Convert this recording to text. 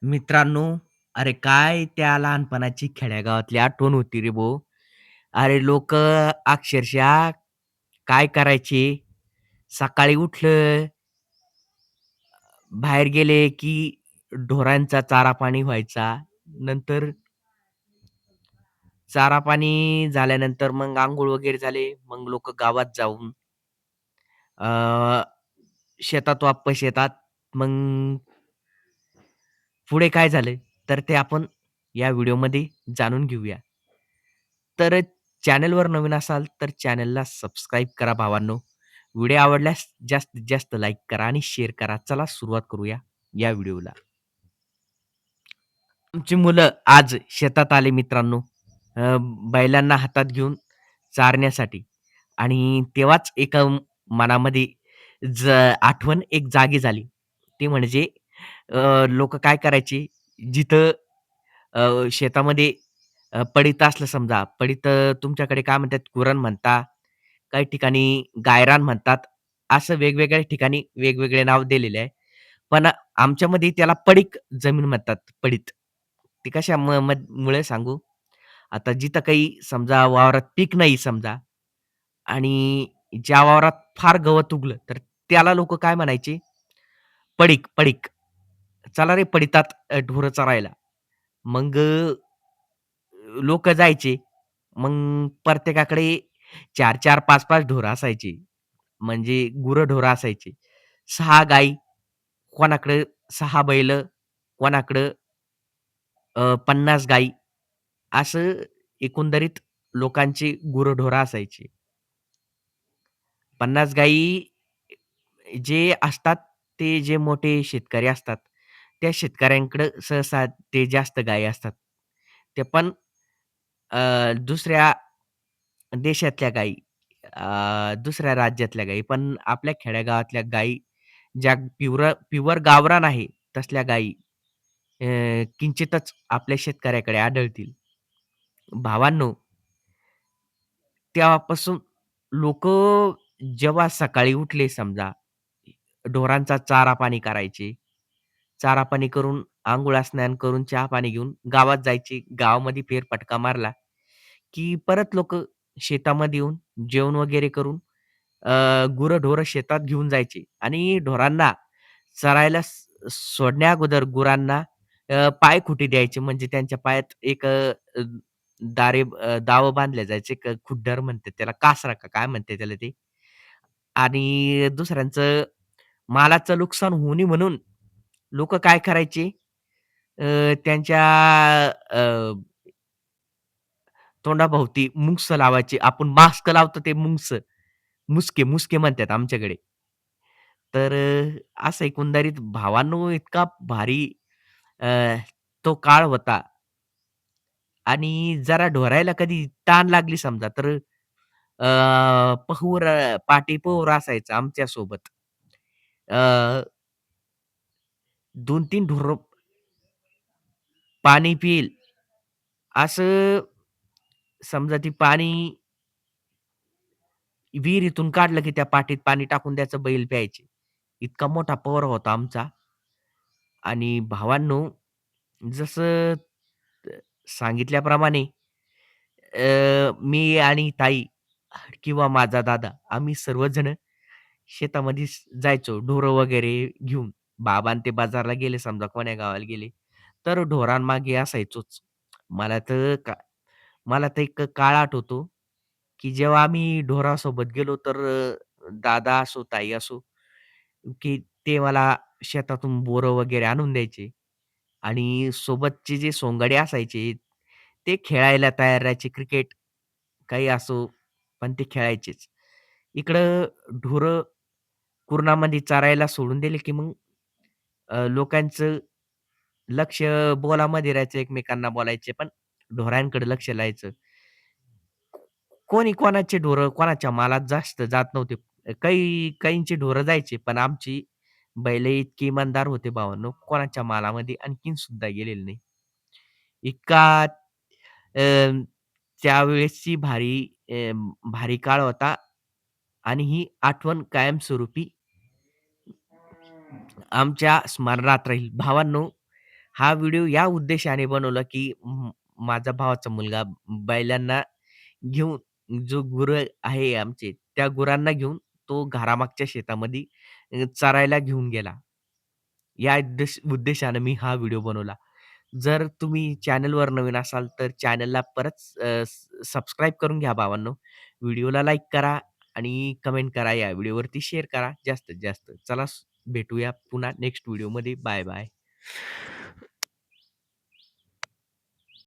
मित्रांनो, अरे काय त्या लहानपणाची खेड्यागावातली आठवण होती रे भाऊ. अरे लोकं अक्षरशः काय करायचे, सकाळी उठलं, बाहेर गेले की ढोरांचा चारा-पाणी व्हायचा. नंतर चारा-पाणी झाल्यानंतर मग अंघोळ वगैरे झाले. मग लोकं गावात जाऊन अ, शेतात वापस येतात. मग पुढे काय झालं, तर ते आपण या व्हिडिओमध्ये जाणून घेऊया. तर चॅनलवर नवीन असाल तर चॅनलला सबस्क्राईब करा भावांनो. व्हिडिओ आवडल्यास जास्तीत जास्त लाईक करा आणि शेअर करा. चला सुरुवात करूया या व्हिडिओला. आमची मुलं आज शेतात आले मित्रांनो. अ, बैलांना हातात घेऊन चारण्यासाठी आणि तेव्हाच एका मनामध्ये ज आठवण एक जागी झाली. ती म्हणजे लोकं काय करायचे, जिथं शेतामध्ये पडीत असलं समजा, पडीत तुमच्याकडे काय म्हणतात कुरण म्हणता, काही ठिकाणी गायरान म्हणतात. असं वेगवेगळ्या ठिकाणी वेगवेगळे नाव दिलेले आहे. पण आमच्यामध्ये त्याला पडीक जमीन म्हणतात, पडीत. ते कशा मुळे सांगू, आता जिथं काही समजा वावरात पीक नाही समजा आणि ज्या वावरात फार गवत उगलं, तर त्याला लोकं काय म्हणायचे, पडीक, पडीक. चला रे पडितात ढोरं चरायला. मग लोकं जायचे. मग प्रत्येकाकडे 4-4, 5-5 ढोरं असायची. म्हणजे गुरं-ढोरं असायची. 6 गाई, कोणाकडे 6 बैलं, कोणाकडं 50 गाई. असं एकंदरीत लोकांची गुरं-ढोरं असायची. 50 गाई जे असतात, ते जे मोठे शेतकरी असतात, त्या शेतकऱ्यांकडं सहसा ते जास्त गायी असतात. ते पण दुसऱ्या देशातल्या गायी, दुसऱ्या राज्यातल्या गायी. पण आपल्या खेड्यागावातल्या गायी ज्या प्युअर गावरान आहे, तसल्या गायी अ, किंचितच आपल्या शेतकऱ्याकडे आढळतील. भावांनो, तेव्हापासून लोकं जेव्हा सकाळी उठले समजा, ढोरांचा चारा-पाणी करायचे. चारा-पाणी करून, अंघोळ-स्नान करून, चहा-पाणी घेऊन गावात जायचे. गावामध्ये फेरफटका मारला, की परत लोकं शेतामध्ये येऊन जेवण वगैरे करून गुरं-ढोरं शेतात घेऊन जायचे आणि ढोरांना चरायला सोडण्या अगोदर गुरांना पायखुटी द्यायचे. म्हणजे त्यांच्या पायात एक दावं बांधले जायचे. एक खुड्डर म्हणतात त्याला, कासरा का काय म्हणतात त्याला ते. आणि दुसऱ्यांचं मालाचं नुकसान होऊ नये म्हणून लोकं काय करायचे, त्यांच्या अ, तोंडाभोवती मुंगसं लावायचे. आपण मास्क लावतो ते मुसके, मुसके म्हणतात आमच्याकडे. तर असं एकंदरीत भावांनो इतका भारी अ, तो काळ होता आणि जरा ढोरायला कधी ताण लागली समजा तर पाठी पहुर असायचं आमच्यासोबत. अ, 2-3 ढोरं पाणी पिईल असं समजा ती पाणी विहिरीतून काढलं की त्या पाटीत पाणी टाकून द्यायचं, बैल प्यायचे. इतका मोठा पवार होता आमचा आणि भावांनो जसं सांगितल्याप्रमाणे मी आणि ताई किंवा माझा दादा आम्ही सर्वजण शेतामध्ये जायचो ढोरं वगैरे घेऊन. बाबा अन् ते बाजारला गेले समजा कोण्या गावाला गेले, तर ढोरांमागे असायचोच. मला तर का मला तर एक काळ आठवतो, की जेव्हा आम्ही ढोरासोबत गेलो तर दादा असो, ताई असो, की ते मला शेतातून बोरं वगैरे आणून द्यायचे आणि सोबतचे जे सोंगाडे असायचे, ते खेळायला तयार राहायचे. क्रिकेट काही असो, पण ते खेळायचेच. इकडं ढोरं कुरणामध्ये चरायला सोडून दिले, की मग लोकांचं लक्ष बोलामध्ये राहायचं, एकमेकांना बोलायचे, पण ढोरांकडे लक्ष राहायचं. कोणी कोणाचे ढोरं कोणाच्या मालात जास्त जात नव्हते. काहींची ढोरं जायचे, पण आमची बैलं इतकी इमानदार होते भावांनो, कोणाच्या मालामध्ये आणखीन सुद्धा गेलेले नाही. इतका अ, त्यावेळेसची भारी काळ होता आणि ही आठवण कायमस्वरूपी आमच्या स्मरणात राहील. भावांनो, हा व्हिडिओ या उद्देशाने बनवला, की माझा भावाचा मुलगा बैलांना घेऊन जो गुरं आहे आमचे, त्या गुरांना घेऊन तो घरामागच्या शेतामध्ये चरायला घेऊन गेला. या उद्देशाने मी हा व्हिडिओ बनवला. जर तुम्ही चॅनलवर नवीन असाल, तर चॅनलला परत सबस्क्राईब करून घ्या भावांनो. व्हिडिओला लाईक करा आणि कमेंट करा. या व्हिडिओवरती शेअर करा जास्तीत जास्त. चला भेटूया पुन्हा नेक्स्ट व्हिडिओमध्ये. Bye, bye.